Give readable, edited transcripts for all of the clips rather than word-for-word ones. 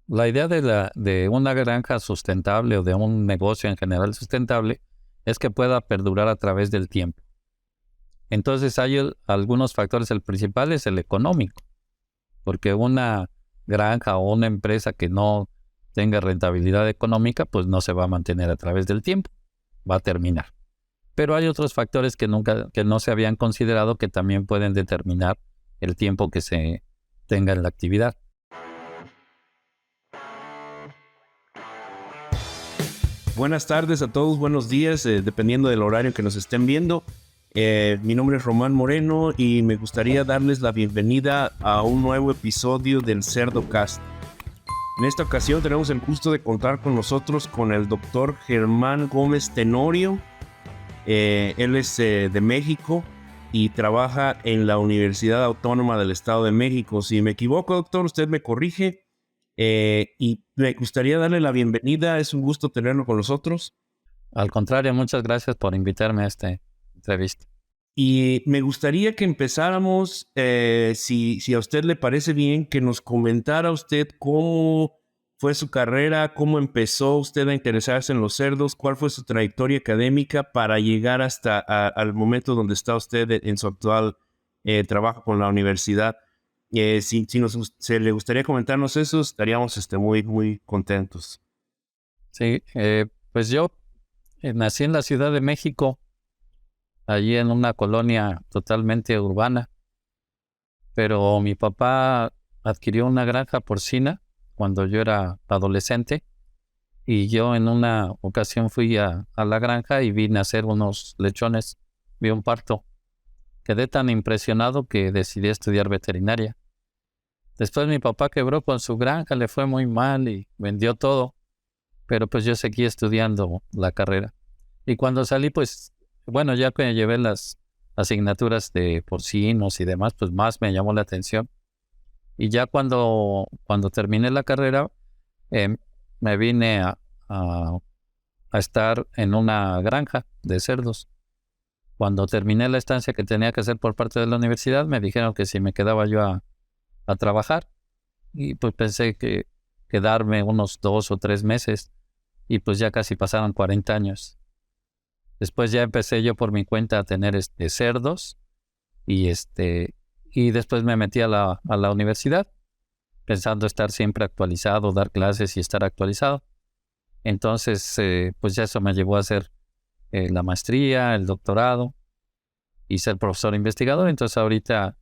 La idea de una granja sustentable o de un negocio en general sustentable es que pueda perdurar a través del tiempo. Entonces hay algunos factores. El principal es el económico, porque una granja o una empresa que no tenga rentabilidad económica, pues no se va a mantener a través del tiempo, va a terminar. Pero hay otros factores que no se habían considerado, que también pueden determinar el tiempo que se tenga en la actividad. Buenas tardes a todos, buenos días, dependiendo del horario que nos estén viendo. Mi nombre es Román Moreno y me gustaría darles la bienvenida a un nuevo episodio del CerdoCast. En esta ocasión tenemos el gusto de contar con nosotros con el doctor Germán Gómez Tenorio. Él es de México y trabaja en la Universidad Autónoma del Estado de México. Si me equivoco, doctor, usted me corrige. Y me gustaría darle la bienvenida. Es un gusto tenerlo con nosotros. Al contrario, muchas gracias por invitarme a esta entrevista. Y me gustaría que empezáramos, si a usted le parece bien, que nos comentara usted cómo fue su carrera, cómo empezó usted a interesarse en los cerdos, cuál fue su trayectoria académica para llegar hasta al momento donde está usted en su actual trabajo con la universidad. Si se le gustaría comentarnos eso, estaríamos muy, muy contentos. Sí, pues yo nací en la Ciudad de México, allí en una colonia totalmente urbana, pero mi papá adquirió una granja porcina cuando yo era adolescente, y yo en una ocasión fui a la granja y vi nacer unos lechones, vi un parto. Quedé tan impresionado que decidí estudiar veterinaria. Después mi papá quebró con su granja, le fue muy mal y vendió todo, pero pues yo seguí estudiando la carrera. Y cuando salí, pues, bueno, ya que llevé las asignaturas de porcinos y demás, pues más me llamó la atención. Y ya cuando terminé la carrera, eh, me vine a estar en una granja de cerdos. Cuando terminé la estancia que tenía que hacer por parte de la universidad, me dijeron que si me quedaba yo a trabajar, y pues pensé que quedarme unos 2 o 3 meses, y pues ya casi pasaron 40 años. Después ya empecé yo por mi cuenta a tener cerdos, y y después me metí a la universidad pensando estar siempre actualizado, dar clases y estar actualizado. Entonces, pues ya eso me llevó a hacer la maestría, el doctorado y ser profesor investigador. Entonces ahorita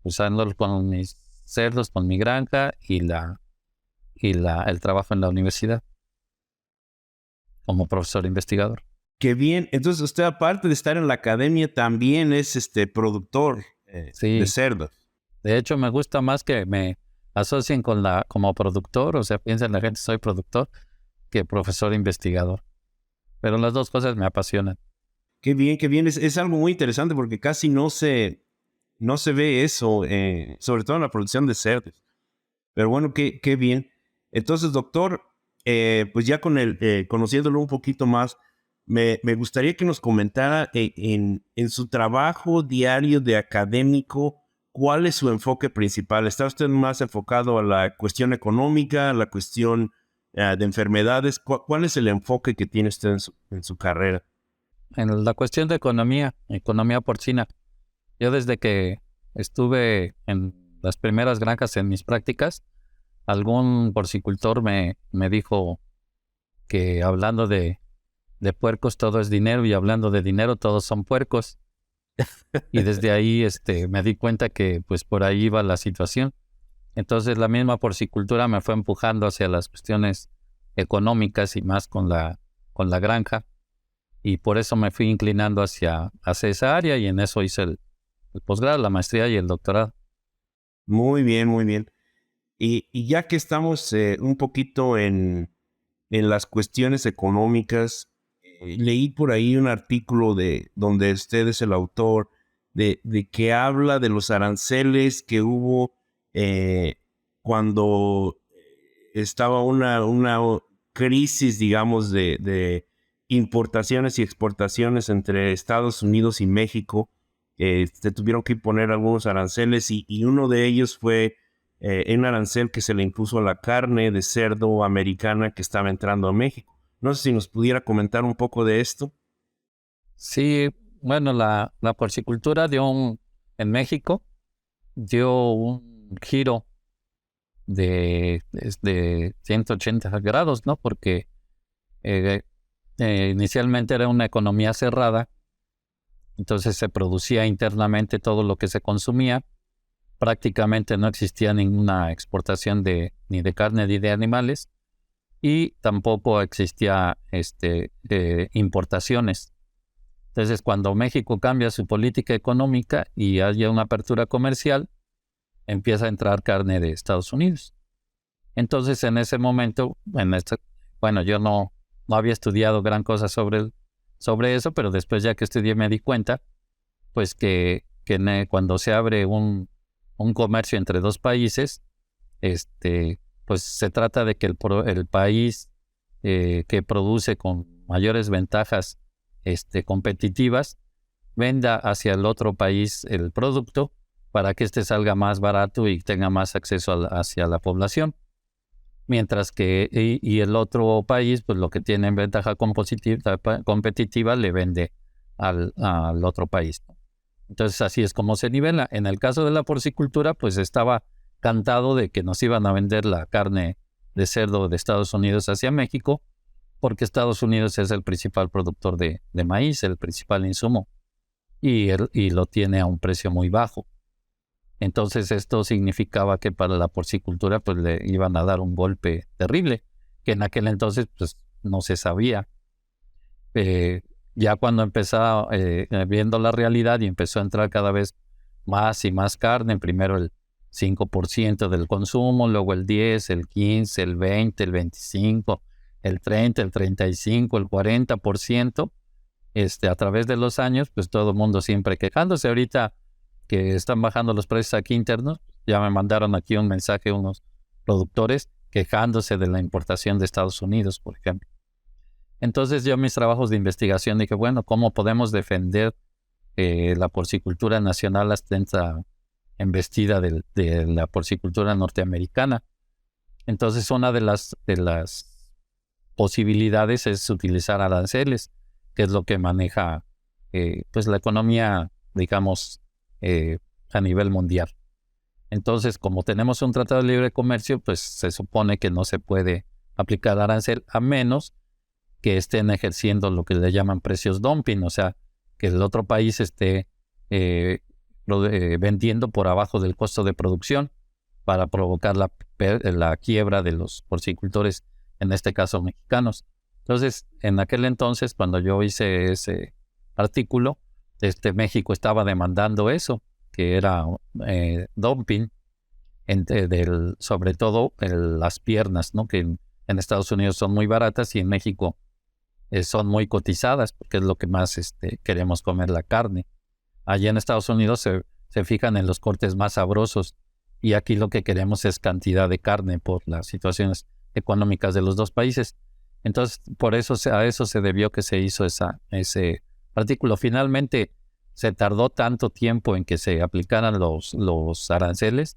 pues ando con mis cerdos, con mi granja y el trabajo en la universidad como profesor investigador. Qué bien. Entonces usted, aparte de estar en la academia, también es productor de Sí, cerdos. de hecho me gusta más que me asocien como productor, o sea, piensen la gente soy productor, que profesor investigador. Pero las dos cosas me apasionan. Qué bien, qué bien. Es algo muy interesante porque casi no se ve eso, sobre todo en la producción de cerdos. Pero bueno, qué bien. Entonces, doctor, pues ya conociéndolo un poquito más, me gustaría que nos comentara en su trabajo diario de académico, ¿cuál es su enfoque principal? ¿Está usted más enfocado a la cuestión económica, a la cuestión de enfermedades? ¿Cuál es el enfoque que tiene usted en su carrera? En la cuestión de economía porcina, yo desde que estuve en las primeras granjas en mis prácticas, algún porcicultor me dijo que hablando de puercos todo es dinero, y hablando de dinero todos son puercos. Y desde ahí me di cuenta que pues por ahí iba la situación. Entonces la misma porcicultura me fue empujando hacia las cuestiones económicas y más con la granja. Y por eso me fui inclinando hacia esa área, y en eso hice el posgrado, la maestría y el doctorado. Muy bien, muy bien. Y ya que estamos un poquito en las cuestiones económicas, leí por ahí un artículo donde usted es el autor de que habla de los aranceles que hubo cuando estaba una crisis, digamos, de importaciones y exportaciones entre Estados Unidos y México. Se tuvieron que imponer algunos aranceles y uno de ellos fue un arancel que se le impuso a la carne de cerdo americana que estaba entrando a México. No sé si nos pudiera comentar un poco de esto. Sí, bueno, la porcicultura en México dio un giro de 180 grados, ¿no? Porque eh, inicialmente era una economía cerrada, entonces se producía internamente todo lo que se consumía. Prácticamente no existía ninguna exportación ni de carne ni de animales, y tampoco existía importaciones. Entonces, cuando México cambia su política económica y haya una apertura comercial, empieza a entrar carne de Estados Unidos. Entonces, en ese momento, bueno, yo no había estudiado gran cosa sobre eso, pero después ya que estudié me di cuenta, pues cuando se abre un comercio entre dos países, pues se trata de que el país que produce con mayores ventajas competitivas venda hacia el otro país el producto para que salga más barato y tenga más acceso hacia la población. Mientras que y el otro país, pues lo que tiene en ventaja competitiva le vende al otro país. Entonces así es como se nivela. En el caso de la porcicultura, pues estaba cantado de que nos iban a vender la carne de cerdo de Estados Unidos hacia México, porque Estados Unidos es el principal productor de maíz, el principal insumo, y lo tiene a un precio muy bajo. Entonces esto significaba que para la porcicultura pues le iban a dar un golpe terrible, que en aquel entonces pues no se sabía. Ya cuando empezó viendo la realidad y empezó a entrar cada vez más y más carne, primero el 5% del consumo, luego el 10, el 15, el 20, el 25, el 30, el 35, el 40%, a través de los años, pues todo el mundo siempre quejándose. Ahorita que están bajando los precios aquí internos, ya me mandaron aquí un mensaje unos productores quejándose de la importación de Estados Unidos, por ejemplo. Entonces yo en mis trabajos de investigación dije, bueno, ¿cómo podemos defender la porcicultura nacional hasta esta embestida de la porcicultura norteamericana? Entonces una de las posibilidades es utilizar aranceles, que es lo que maneja pues la economía, digamos, a nivel mundial. Entonces, como tenemos un tratado de libre comercio, pues se supone que no se puede aplicar arancel a menos que estén ejerciendo lo que le llaman precios dumping, o sea, que el otro país esté vendiendo por abajo del costo de producción para provocar la quiebra de los porcicultores, en este caso mexicanos. Entonces, en aquel entonces, cuando yo hice ese artículo, México estaba demandando eso, que era dumping, sobre todo las piernas, ¿no? Que en Estados Unidos son muy baratas y en México son muy cotizadas, porque es lo que más queremos comer, la carne. Allá en Estados Unidos se fijan en los cortes más sabrosos, y aquí lo que queremos es cantidad de carne por las situaciones económicas de los dos países. Entonces, por eso a eso se debió que se hizo ese artículo. Finalmente, se tardó tanto tiempo en que se aplicaran los aranceles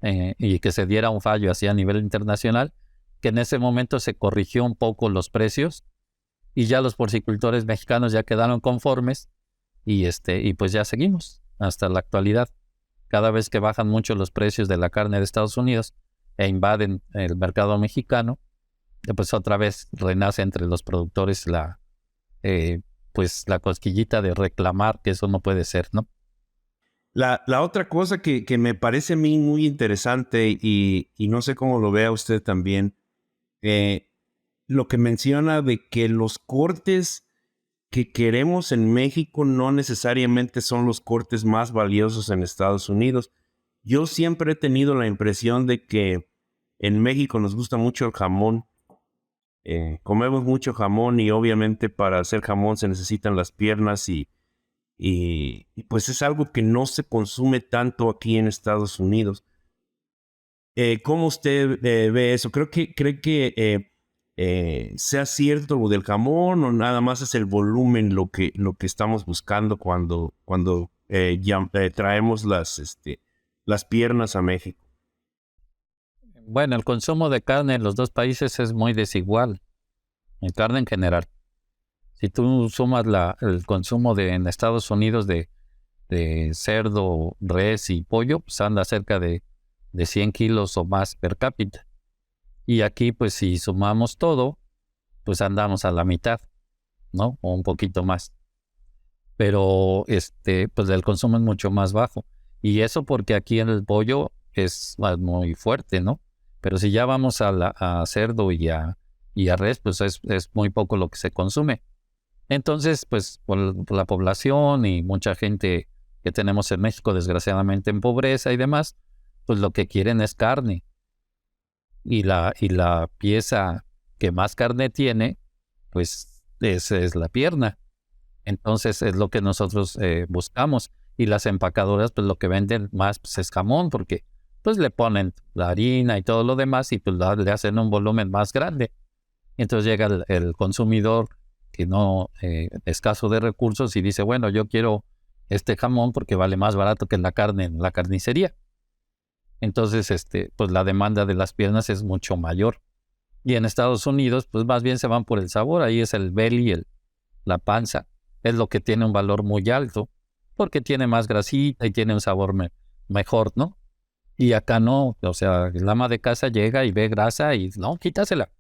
y que se diera un fallo así a nivel internacional, que en ese momento se corrigió un poco los precios y ya los porcicultores mexicanos ya quedaron conformes y pues ya seguimos hasta la actualidad. Cada vez que bajan mucho los precios de la carne de Estados Unidos e invaden el mercado mexicano, pues otra vez renace entre los productores pues la cosquillita de reclamar que eso no puede ser, ¿no? La otra cosa que me parece a mí muy interesante y no sé cómo lo vea usted también, lo que menciona de que los cortes que queremos en México no necesariamente son los cortes más valiosos en Estados Unidos. Yo siempre he tenido la impresión de que en México nos gusta mucho el jamón. Comemos mucho jamón y obviamente para hacer jamón se necesitan las piernas y pues es algo que no se consume tanto aquí en Estados Unidos. ¿Cómo usted ve eso? ¿Cree que sea cierto lo del jamón o nada más es el volumen lo que estamos buscando cuando traemos las piernas a México? Bueno, el consumo de carne en los dos países es muy desigual, en carne en general. Si tú sumas el consumo en Estados Unidos de cerdo, res y pollo, pues anda cerca de 100 kilos o más per cápita. Y aquí, pues si sumamos todo, pues andamos a la mitad, ¿no? O un poquito más. Pero pues el consumo es mucho más bajo. Y eso porque aquí en el pollo es muy fuerte, ¿no? Pero si ya vamos a cerdo y a res, pues es muy poco lo que se consume. Entonces, pues por la población y mucha gente que tenemos en México, desgraciadamente en pobreza y demás, pues lo que quieren es carne. Y la pieza que más carne tiene, pues es la pierna. Entonces es lo que nosotros buscamos. Y las empacadoras, pues lo que venden más pues, es jamón, porque pues le ponen la harina y todo lo demás y pues le hacen un volumen más grande. Entonces llega el consumidor que no escaso de recursos y dice, bueno, yo quiero este jamón porque vale más barato que la carne en la carnicería. Entonces, pues la demanda de las piernas es mucho mayor. Y en Estados Unidos, pues más bien se van por el sabor. Ahí es el belly, la panza. Es lo que tiene un valor muy alto porque tiene más grasita y tiene un sabor mejor, ¿no? Y acá no. O sea, el ama de casa llega y ve grasa y no, quítasela.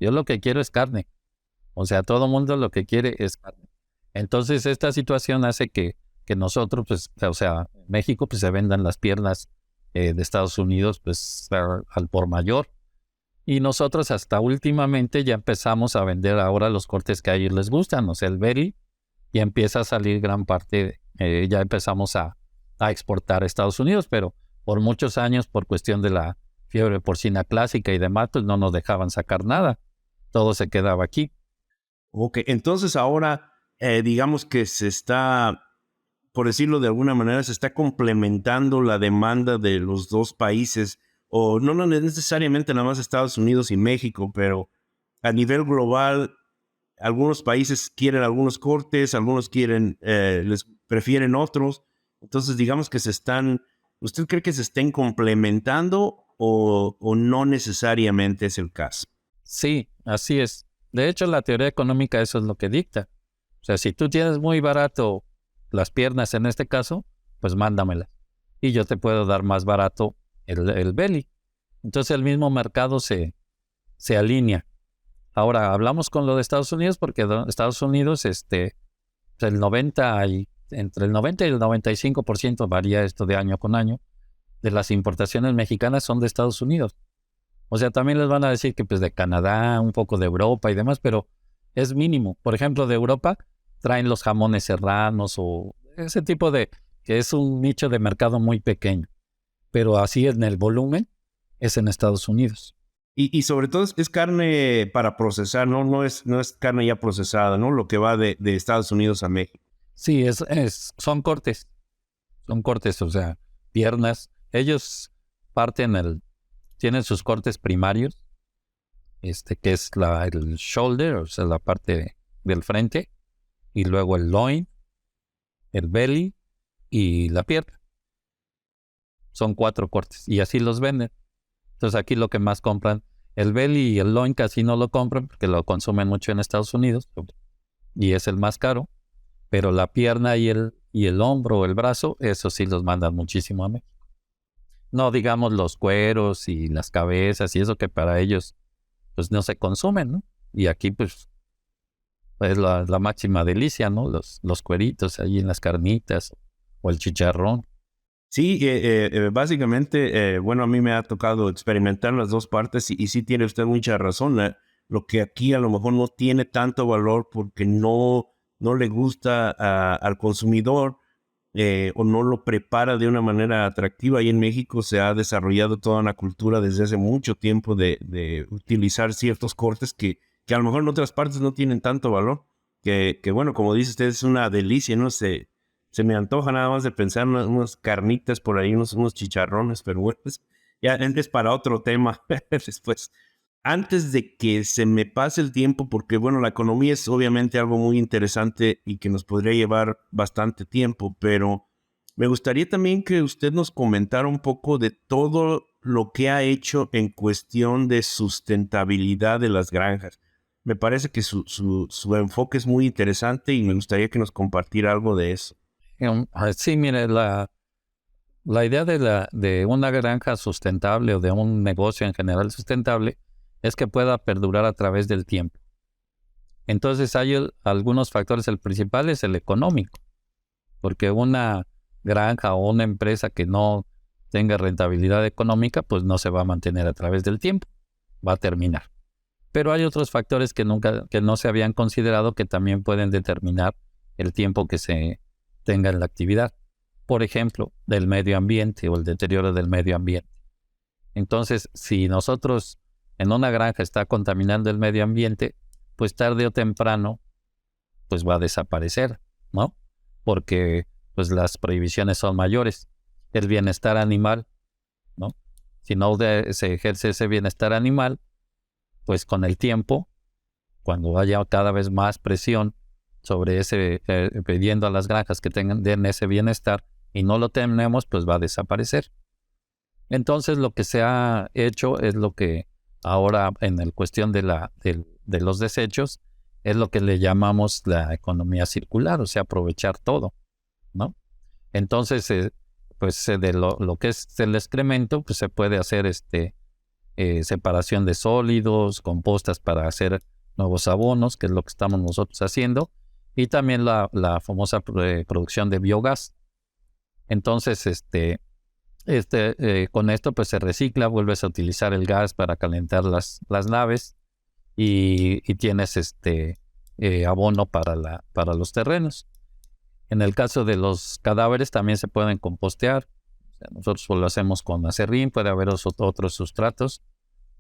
Yo lo que quiero es carne. O sea, todo mundo lo que quiere es carne. Entonces, esta situación hace que nosotros, pues, o sea, en México, pues se vendan las piernas de Estados Unidos, pues, al por mayor. Y nosotros hasta últimamente ya empezamos a vender ahora los cortes que a ellos les gustan, o sea, el belly, y empieza a salir gran parte, ya empezamos a exportar a Estados Unidos, pero por muchos años, por cuestión de la fiebre porcina clásica y demás, pues no nos dejaban sacar nada. Todo se quedaba aquí. Ok, entonces ahora digamos que se está, por decirlo de alguna manera, se está complementando la demanda de los dos países, o no necesariamente nada más Estados Unidos y México, pero a nivel global, algunos países quieren algunos cortes, algunos quieren, les prefieren otros. Entonces, digamos que ¿usted cree que se estén complementando o no necesariamente es el caso? Sí, así es. De hecho, la teoría económica eso es lo que dicta. O sea, si tú tienes muy barato las piernas en este caso, pues mándamelas. Y yo te puedo dar más barato el belly. Entonces el mismo mercado se alinea. Ahora, hablamos con lo de Estados Unidos porque Estados Unidos, el 90 entre el 90 y el 95% varía esto de año con año, de las importaciones mexicanas son de Estados Unidos. O sea, también les van a decir que pues de Canadá, un poco de Europa y demás, pero es mínimo. Por ejemplo, de Europa traen los jamones serranos o ese tipo que es un nicho de mercado muy pequeño. Pero así en el volumen es en Estados Unidos. Y sobre todo es carne para procesar, ¿no? No es carne ya procesada, ¿no? Lo que va de Estados Unidos a México. Sí, son cortes. Son cortes, o sea, piernas. Ellos tienen sus cortes primarios, que es el shoulder, o sea, la parte del frente, y luego el loin, el belly y la pierna. Son 4 cortes y así los venden. Entonces aquí lo que más compran, el belly y el loin casi no lo compran porque lo consumen mucho en Estados Unidos y es el más caro, pero la pierna y el hombro o el brazo, eso sí los mandan muchísimo a México. No digamos los cueros y las cabezas y eso que para ellos pues no se consumen, ¿no? Y aquí pues es la máxima delicia, ¿no? Los cueritos ahí en las carnitas o el chicharrón. Sí, básicamente, bueno, a mí me ha tocado experimentar las dos partes y sí tiene usted mucha razón. Lo que aquí a lo mejor no tiene tanto valor porque no le gusta al consumidor o no lo prepara de una manera atractiva. Y en México se ha desarrollado toda una cultura desde hace mucho tiempo de utilizar ciertos cortes que a lo mejor en otras partes no tienen tanto valor. Que bueno, como dice usted, es una delicia, ¿no? Se me antoja nada más de pensar unas carnitas por ahí, unos chicharrones, pero bueno, ya es para otro tema después. Antes de que se me pase el tiempo, porque bueno, la economía es obviamente algo muy interesante y que nos podría llevar bastante tiempo, pero me gustaría también que usted nos comentara un poco de todo lo que ha hecho en cuestión de sustentabilidad de las granjas. Me parece que su enfoque es muy interesante y me gustaría que nos compartiera algo de eso. Sí, mire, la idea de una granja sustentable o de un negocio en general sustentable es que pueda perdurar a través del tiempo. Entonces hay algunos factores. El principal es el económico, porque una granja o una empresa que no tenga rentabilidad económica, pues no se va a mantener a través del tiempo, va a terminar. Pero hay otros factores que no se habían considerado que también pueden determinar el tiempo que se tenga en la actividad. Por ejemplo, del medio ambiente o el deterioro del medio ambiente. Entonces, si nosotros en una granja está contaminando el medio ambiente, pues tarde o temprano, pues va a desaparecer, ¿no? Porque pues las prohibiciones son mayores. El bienestar animal, ¿no? Si no se ejerce ese bienestar animal, pues con el tiempo, cuando haya cada vez más presión sobre pidiendo a las granjas que den ese bienestar y no lo tenemos, pues va a desaparecer. Entonces lo que se ha hecho es lo que ahora en la cuestión de los desechos es lo que le llamamos la economía circular, o sea, aprovechar todo, ¿no? Entonces, pues de lo que es el excremento, pues se puede hacer separación de sólidos, compostas para hacer nuevos abonos, que es lo que estamos nosotros haciendo, y también la famosa producción de biogás. Entonces, con esto pues se recicla, vuelves a utilizar el gas para calentar las naves y tienes abono para los terrenos. En el caso de los cadáveres también se pueden compostear. O sea, nosotros lo hacemos con acerrín, puede haber otros sustratos.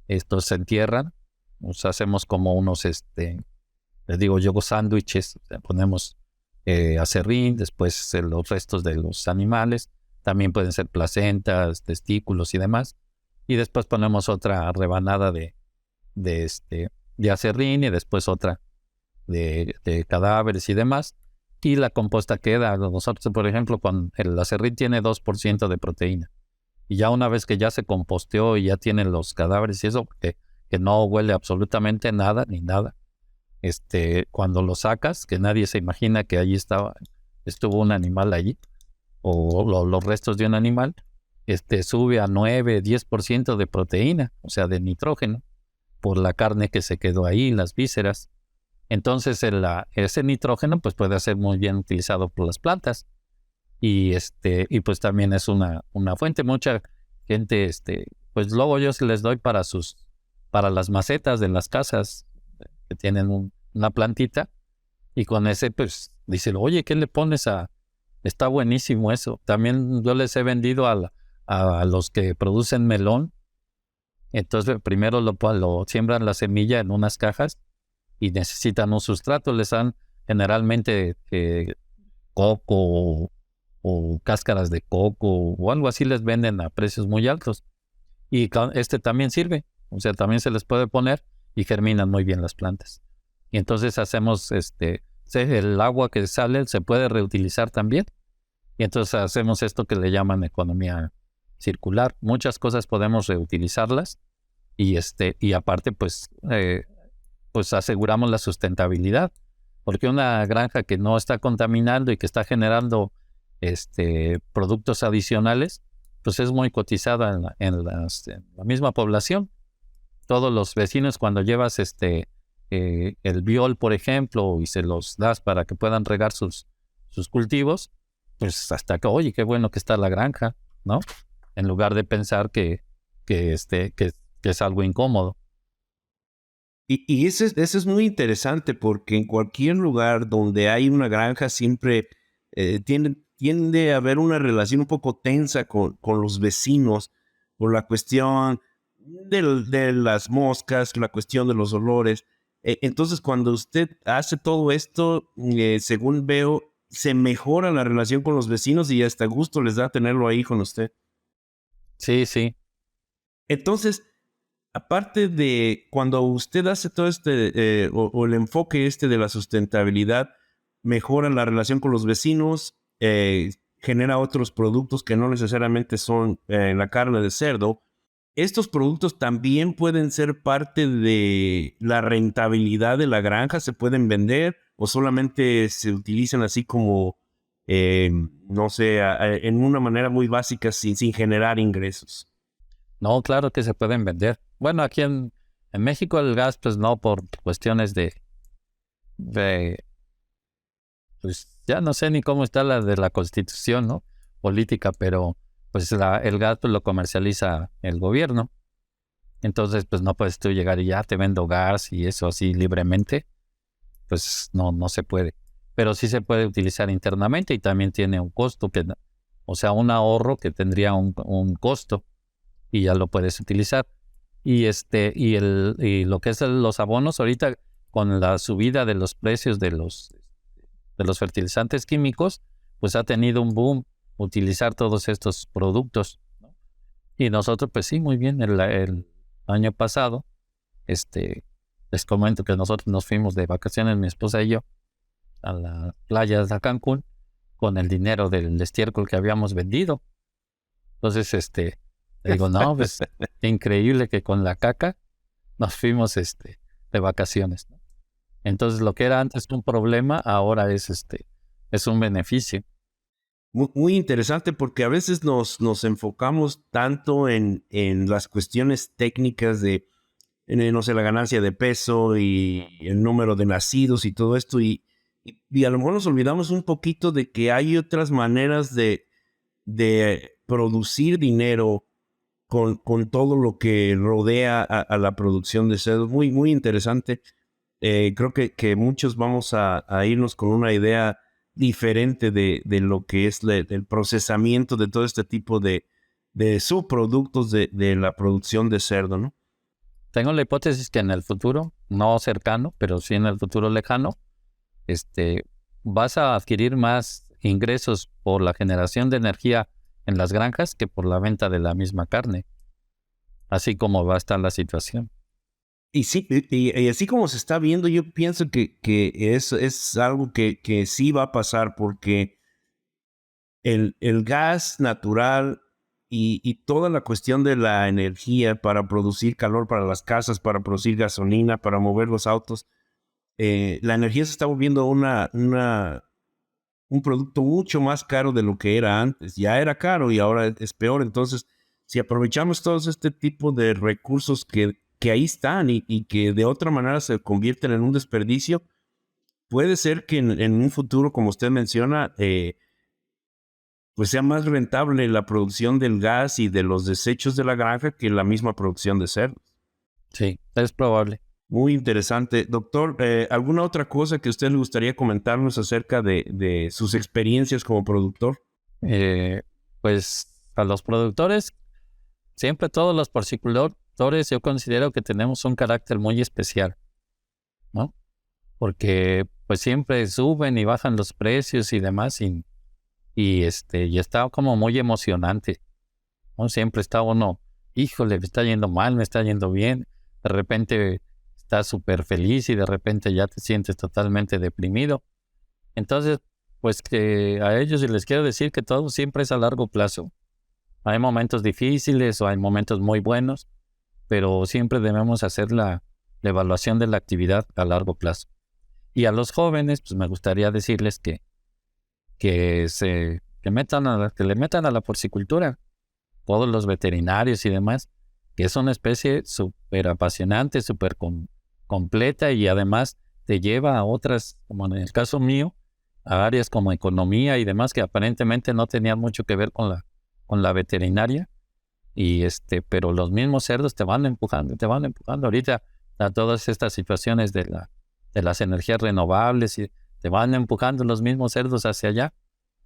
Estos se entierran. Nos hacemos como unos, les digo yo, sándwiches. O sea, ponemos acerrín, después los restos de los animales. También pueden ser placentas, testículos y demás. Y después ponemos otra rebanada de acerrín y después otra de cadáveres y demás. Y la composta queda. Nosotros, por ejemplo, con el acerrín tiene 2% de proteína. Y ya una vez que ya se composteó y ya tienen los cadáveres y eso, que no huele absolutamente nada, ni nada. Cuando lo sacas, que nadie se imagina que allí estuvo un animal allí, o los restos de un animal, sube a 9, 10% de proteína, o sea, de nitrógeno, por la carne que se quedó ahí, las vísceras. Entonces ese nitrógeno pues puede ser muy bien utilizado por las plantas y pues también es una fuente. Mucha gente pues luego yo se les doy para las macetas de las casas que tienen una plantita y con ese pues dicen, oye, ¿qué le pones está buenísimo eso? También yo les he vendido a los que producen melón. Entonces primero lo siembran la semilla en unas cajas y necesitan un sustrato, les dan generalmente coco o cáscaras de coco o algo así, les venden a precios muy altos. Y también sirve, o sea, también se les puede poner y germinan muy bien las plantas. Y entonces hacemos el agua que sale se puede reutilizar también. Y entonces hacemos esto que le llaman economía circular. Muchas cosas podemos reutilizarlas y aparte pues aseguramos la sustentabilidad, porque una granja que no está contaminando y que está generando productos adicionales, pues es muy cotizada en la misma población. Todos los vecinos cuando llevas el biol, por ejemplo, y se los das para que puedan regar sus cultivos, pues hasta que, oye, qué bueno que está la granja, ¿no? En lugar de pensar que es algo incómodo. Y ese es muy interesante porque en cualquier lugar donde hay una granja siempre tiende a haber una relación un poco tensa con los vecinos por la cuestión de las moscas, la cuestión de los olores. Entonces, cuando usted hace todo esto, según veo, se mejora la relación con los vecinos y hasta gusto les da tenerlo ahí con usted. Sí, sí. Entonces, aparte de cuando usted hace todo o el enfoque de la sustentabilidad, mejora la relación con los vecinos, genera otros productos que no necesariamente son la carne de cerdo. ¿Estos productos también pueden ser parte de la rentabilidad de la granja? ¿Se pueden vender o solamente se utilizan así como, no sé, en una manera muy básica sin generar ingresos? No, claro que se pueden vender. Bueno, aquí en México el gas, pues no, por cuestiones de, pues ya no sé ni cómo está la de la Constitución, ¿no? Política, pero pues el gas pues, lo comercializa el gobierno. Entonces, pues no puedes tú llegar y ya te vendo gas y eso así libremente. Pues no, no se puede. Pero sí se puede utilizar internamente y también tiene un costo, o sea, un ahorro que tendría un costo y ya lo puedes utilizar. Y lo que es los abonos ahorita con la subida de los precios de los fertilizantes químicos, pues ha tenido un boom utilizar todos estos productos, ¿no? Y nosotros, pues sí, muy bien, el año pasado, les comento que nosotros nos fuimos de vacaciones, mi esposa y yo, a la playa de Cancún con el dinero del estiércol que habíamos vendido. Entonces, le digo, no, pues increíble que con la caca nos fuimos, de vacaciones, ¿no? Entonces, lo que era antes un problema, ahora es un beneficio. Muy, muy interesante porque a veces nos enfocamos tanto en las cuestiones técnicas de, no sé, la ganancia de peso y el número de nacidos y todo esto y a lo mejor nos olvidamos un poquito de que hay otras maneras de producir dinero con todo lo que rodea a la producción de cerdo. Muy, muy interesante. Creo que muchos vamos a irnos con una idea diferente de lo que es el procesamiento de todo este tipo de subproductos de la producción de cerdo, ¿no? Tengo la hipótesis que en el futuro, no cercano, pero sí en el futuro lejano, este, vas a adquirir más ingresos por la generación de energía en las granjas que por la venta de la misma carne, así como va a estar la situación. Y sí, y así como se está viendo, yo pienso que es algo que sí va a pasar porque el gas natural y toda la cuestión de la energía para producir calor para las casas, para producir gasolina, para mover los autos, la energía se está volviendo un producto mucho más caro de lo que era antes. Ya era caro y ahora es peor. Entonces, si aprovechamos todos este tipo de recursos que ahí están y que de otra manera se convierten en un desperdicio, puede ser que en un futuro, como usted menciona, pues sea más rentable la producción del gas y de los desechos de la granja que la misma producción de cerdos. Sí, es probable. Muy interesante. Doctor, ¿alguna otra cosa que a usted le gustaría comentarnos acerca de sus experiencias como productor? Eh, pues a los productores, siempre todos los porcicultores, yo considero que tenemos un carácter muy especial, ¿no? Porque pues siempre suben y bajan los precios y demás y está como muy emocionante, ¿no? Siempre está uno, híjole, me está yendo mal, me está yendo bien, de repente estás súper feliz y de repente ya te sientes totalmente deprimido. Entonces, pues que a ellos les quiero decir que todo siempre es a largo plazo. Hay momentos difíciles o hay momentos muy buenos, pero siempre debemos hacer la evaluación de la actividad a largo plazo. Y a los jóvenes, pues me gustaría decirles que le metan a la porcicultura, todos los veterinarios y demás, que es una especie súper apasionante, súper completa y además te lleva a otras, como en el caso mío, a áreas como economía y demás que aparentemente no tenían mucho que ver con la veterinaria. Pero los mismos cerdos te van empujando, te van empujando ahorita a todas estas situaciones de las energías renovables y te van empujando los mismos cerdos hacia allá.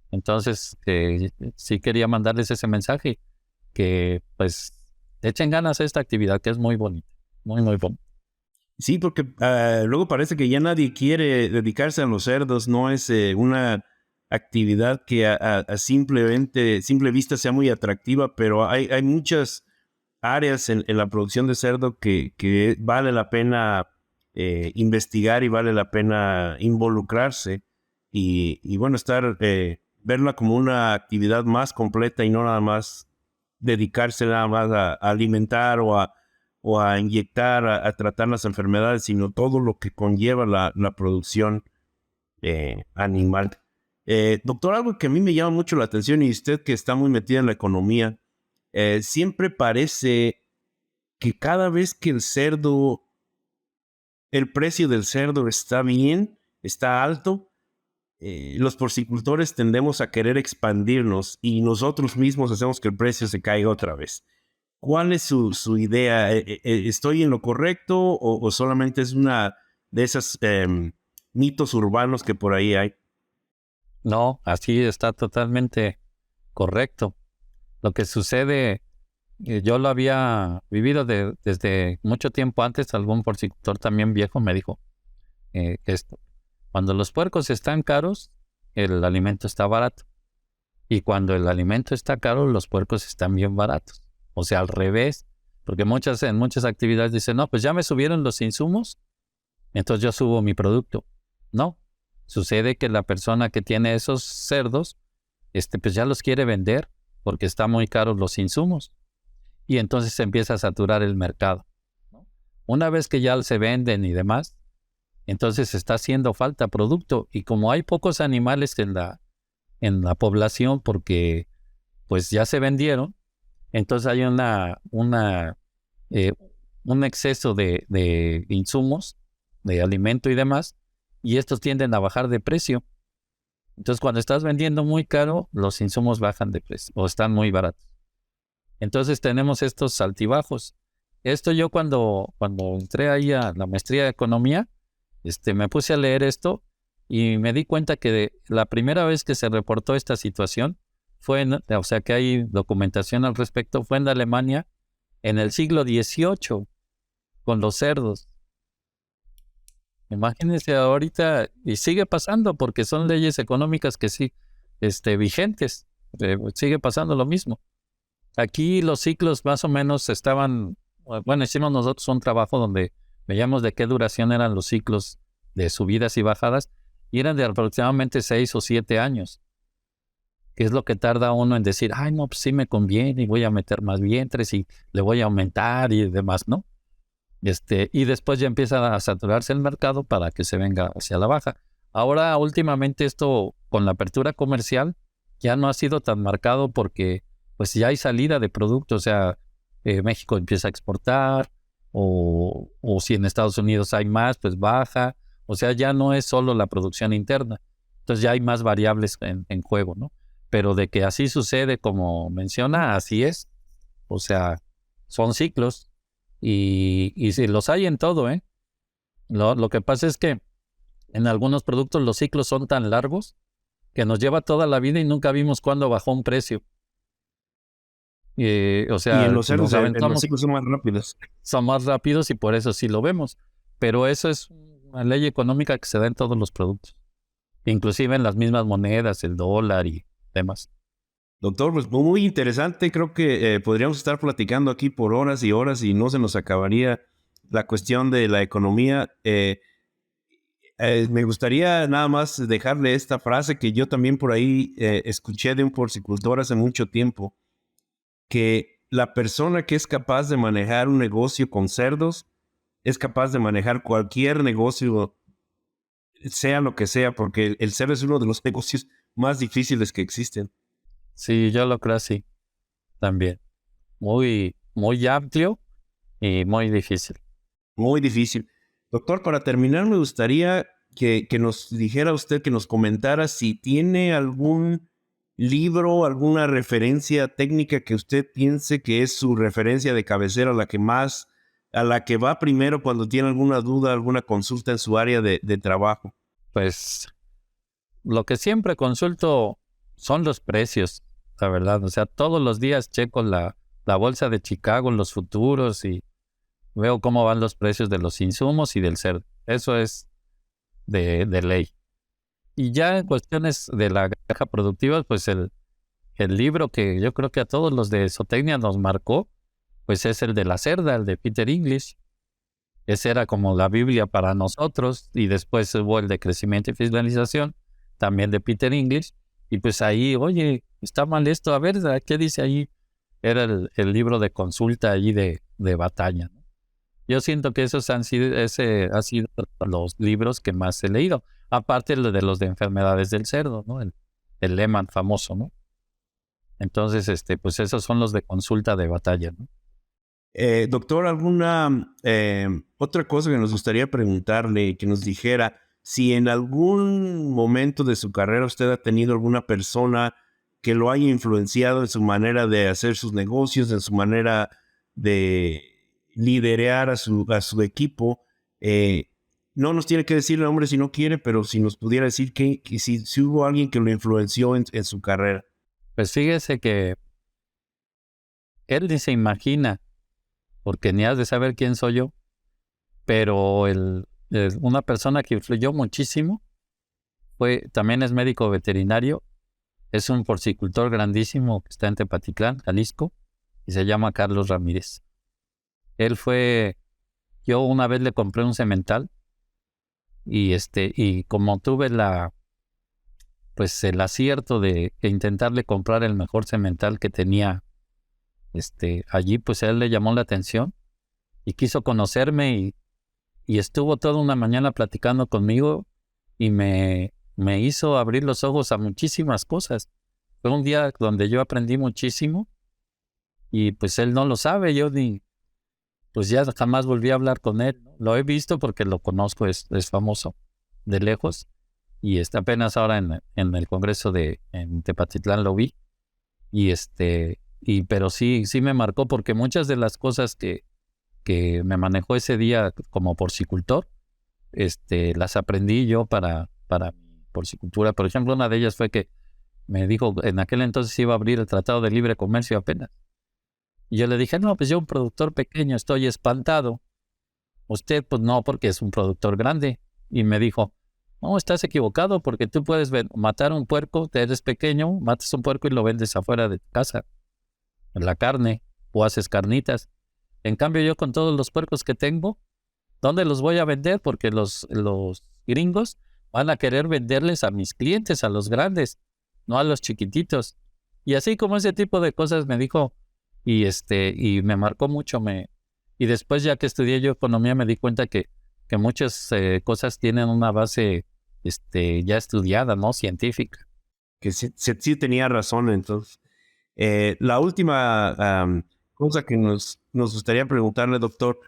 Entonces, sí quería mandarles ese mensaje, que pues echen ganas a esta actividad que es muy bonita, muy, muy bonita. Sí, porque luego parece que ya nadie quiere dedicarse a los cerdos, no es una actividad que a simple vista sea muy atractiva, pero hay muchas áreas en la producción de cerdo que vale la pena investigar y vale la pena involucrarse y bueno, verla como una actividad más completa y no nada más dedicarse nada más a alimentar o a inyectar, a tratar las enfermedades, sino todo lo que conlleva la producción animal. Doctor, algo que a mí me llama mucho la atención, y usted que está muy metida en la economía, siempre parece que cada vez que el precio del cerdo está bien, está alto, los porcicultores tendemos a querer expandirnos y nosotros mismos hacemos que el precio se caiga otra vez. ¿Cuál es su idea? ¿Estoy en lo correcto o solamente es una de esas mitos urbanos que por ahí hay? No, así está totalmente correcto. Lo que sucede, yo lo había vivido desde mucho tiempo antes. Algún porcicultor también viejo me dijo que cuando los puercos están caros, el alimento está barato. Y cuando el alimento está caro, los puercos están bien baratos. O sea, al revés. Porque en muchas actividades dicen, no, pues ya me subieron los insumos, entonces yo subo mi producto. No. Sucede que la persona que tiene esos cerdos, pues ya los quiere vender porque están muy caros los insumos. Y entonces se empieza a saturar el mercado, ¿no? Una vez que ya se venden y demás, entonces está haciendo falta producto. Y como hay pocos animales en la población porque pues ya se vendieron, entonces hay un exceso de insumos, de alimento y demás, y estos tienden a bajar de precio. Entonces, cuando estás vendiendo muy caro, los insumos bajan de precio o están muy baratos. Entonces, tenemos estos altibajos. Esto yo cuando entré ahí a la maestría de economía, me puse a leer esto y me di cuenta que la primera vez que se reportó esta situación o sea que hay documentación al respecto, fue en Alemania en el siglo XVIII con los cerdos. Imagínense ahorita, y sigue pasando porque son leyes económicas que sí, vigentes, sigue pasando lo mismo. Aquí los ciclos más o menos hicimos nosotros un trabajo donde veíamos de qué duración eran los ciclos de subidas y bajadas, y eran de aproximadamente 6 o 7 años, que es lo que tarda uno en decir, ay no, pues sí me conviene y voy a meter más vientres y le voy a aumentar y demás, ¿no? Y después ya empieza a saturarse el mercado para que se venga hacia la baja. Ahora, últimamente esto, con la apertura comercial, ya no ha sido tan marcado porque pues ya hay salida de productos. O sea, México empieza a exportar, o si en Estados Unidos hay más, pues baja. O sea, ya no es solo la producción interna. Entonces ya hay más variables en juego, ¿no? Pero de que así sucede, como menciona, así es. O sea, son ciclos. Y si los hay en todo, ¿eh? Lo que pasa es que en algunos productos los ciclos son tan largos que nos lleva toda la vida y nunca vimos cuándo bajó un precio. O Y en sea, los cerdos, nos en los aventamos, ciclos son más rápidos. son más rápidos y por eso sí lo vemos. Pero eso es una ley económica que se da en todos los productos, inclusive en las mismas monedas, el dólar y demás. Doctor, pues muy interesante. Creo que podríamos estar platicando aquí por horas y horas y no se nos acabaría la cuestión de la economía. Me gustaría nada más dejarle esta frase que yo también por ahí escuché de un porcicultor hace mucho tiempo, que la persona que es capaz de manejar un negocio con cerdos es capaz de manejar cualquier negocio, sea lo que sea, porque el cerdo es uno de los negocios más difíciles que existen. Sí, yo lo creo así también. Muy, muy amplio y muy difícil. Muy difícil. Doctor, para terminar, me gustaría que nos dijera usted, que nos comentara si tiene algún libro, alguna referencia técnica que usted piense que es su referencia de cabecera, a la que va primero cuando tiene alguna duda, alguna consulta en su área de trabajo. Pues lo que siempre consulto son los precios, la verdad. O sea, todos los días checo la bolsa de Chicago, los futuros, y veo cómo van los precios de los insumos y del cerdo. Eso es de ley. Y ya en cuestiones de la granja productiva, pues el libro que yo creo que a todos los de zootecnia nos marcó, pues es el de la cerda, el de Peter English. Ese era como la Biblia para nosotros, y después hubo el de crecimiento y fiscalización, también de Peter English, y pues ahí, oye, está mal esto, a ver, ¿qué dice ahí? era el libro de consulta allí de batalla, ¿no? Yo siento que ese ha sido los libros que más he leído, aparte de los de enfermedades del cerdo, ¿no? El Lehmann famoso, ¿no? Entonces, pues esos son los de consulta de batalla, ¿no? Doctor, ¿alguna otra cosa que nos gustaría preguntarle, que nos dijera si en algún momento de su carrera usted ha tenido alguna persona que lo haya influenciado en su manera de hacer sus negocios, en su manera de liderar a su equipo? No nos tiene que decir el nombre si no quiere, pero si nos pudiera decir que si hubo alguien que lo influenció en su carrera. Pues fíjese que él ni se imagina, porque ni has de saber quién soy yo, pero una persona que influyó muchísimo también es médico veterinario, es un porcicultor grandísimo que está en Tepatitlán, Jalisco, y se llama Carlos Ramírez. Yo una vez le compré un semental y como tuve el acierto de intentarle comprar el mejor semental que tenía allí, pues a él le llamó la atención y quiso conocerme y estuvo toda una mañana platicando conmigo y me hizo abrir los ojos a muchísimas cosas. Fue un día donde yo aprendí muchísimo y pues él no lo sabe, pues ya jamás volví a hablar con él, ¿no? Lo he visto porque lo conozco, es famoso de lejos y está apenas ahora en el congreso en Tepatitlán lo vi pero sí me marcó porque muchas de las cosas que me manejó ese día como porcicultor, las aprendí yo para mi porcicultura. Por ejemplo, una de ellas fue que me dijo, en aquel entonces iba a abrir el Tratado de Libre Comercio apenas. Y yo le dije, no, pues yo un productor pequeño estoy espantado. Usted, pues no, porque es un productor grande. Y me dijo, no, estás equivocado porque tú puedes matar un puerco, te eres pequeño, matas un puerco y lo vendes afuera de tu casa, en la carne, o haces carnitas. En cambio, yo con todos los puercos que tengo, ¿dónde los voy a vender? Porque los gringos van a querer venderles a mis clientes, a los grandes, no a los chiquititos. Y así como ese tipo de cosas me dijo, y me marcó mucho. Y después, ya que estudié yo economía, me di cuenta que muchas cosas tienen una base ya estudiada, ¿no? Científica. Que sí tenía razón, entonces. La última cosa que nos gustaría preguntarle, doctor,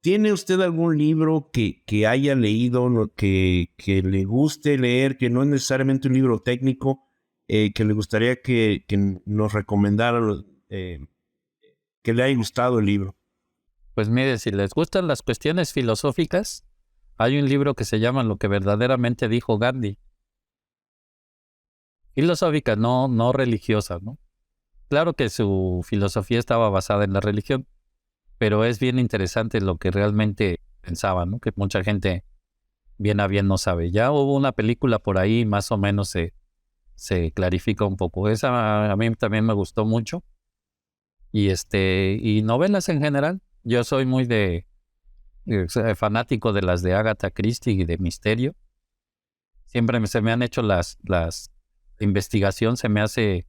¿tiene usted algún libro que haya leído, que le guste leer, que no es necesariamente un libro técnico, que le gustaría que nos recomendara, que le haya gustado el libro? Pues mire, si les gustan las cuestiones filosóficas, hay un libro que se llama Lo que verdaderamente dijo Gandhi. Filosófica, no religiosa, ¿no? Claro que su filosofía estaba basada en la religión, pero es bien interesante lo que realmente pensaba, ¿no? Que mucha gente bien a bien no sabe. Ya hubo una película por ahí, más o menos se clarifica un poco. Esa a mí también me gustó mucho. Y novelas en general. Yo soy muy fanático de las de Agatha Christie y de misterio. Siempre se me han hecho la investigación, se me hace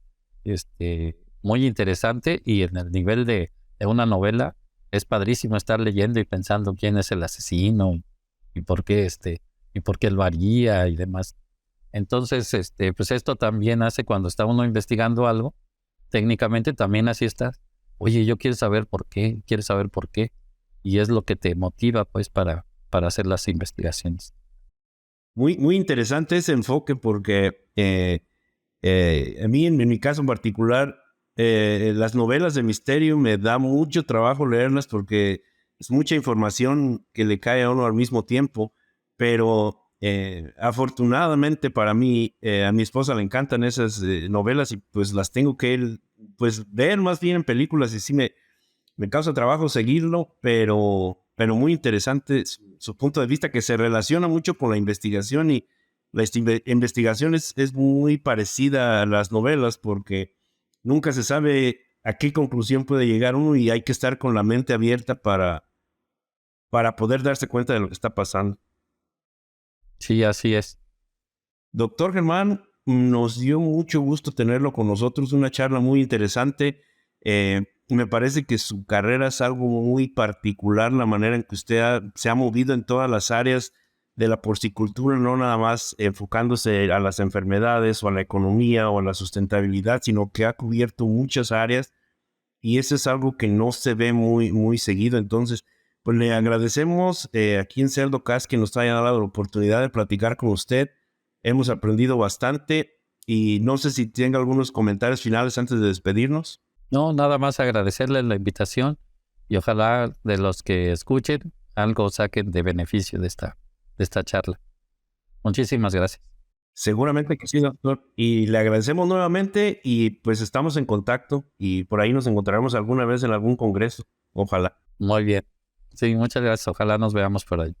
muy interesante, y en el nivel de una novela es padrísimo estar leyendo y pensando quién es el asesino y por qué lo haría y demás. Entonces, pues esto también hace, cuando está uno investigando algo, técnicamente también así está. Oye, yo quiero saber por qué, y es lo que te motiva, pues, para hacer las investigaciones. Muy, muy interesante ese enfoque porque a mí, en mi caso en particular, las novelas de misterio me da mucho trabajo leerlas porque es mucha información que le cae a uno al mismo tiempo, pero afortunadamente para mí, a mi esposa le encantan esas novelas y pues las tengo que pues ver más bien en películas, y sí me causa trabajo seguirlo, pero muy interesante su punto de vista, que se relaciona mucho con la investigación, y la investigación es muy parecida a las novelas porque nunca se sabe a qué conclusión puede llegar uno, y hay que estar con la mente abierta para poder darse cuenta de lo que está pasando. Sí, así es. Doctor Germán, nos dio mucho gusto tenerlo con nosotros, una charla muy interesante. Me parece que su carrera es algo muy particular, la manera en que usted se ha movido en todas las áreas de la porcicultura, no nada más enfocándose a las enfermedades o a la economía o a la sustentabilidad, sino que ha cubierto muchas áreas y eso es algo que no se ve muy seguido. Entonces, pues le agradecemos aquí en CerdoCast que nos haya dado la oportunidad de platicar con usted. Hemos aprendido bastante y no sé si tenga algunos comentarios finales antes de despedirnos. No, nada más agradecerles la invitación y ojalá de los que escuchen algo saquen de beneficio de esta charla. Muchísimas gracias. Seguramente que sí, doctor. Y le agradecemos nuevamente y pues estamos en contacto y por ahí nos encontraremos alguna vez en algún congreso. Ojalá. Muy bien. Sí, muchas gracias. Ojalá nos veamos por ahí.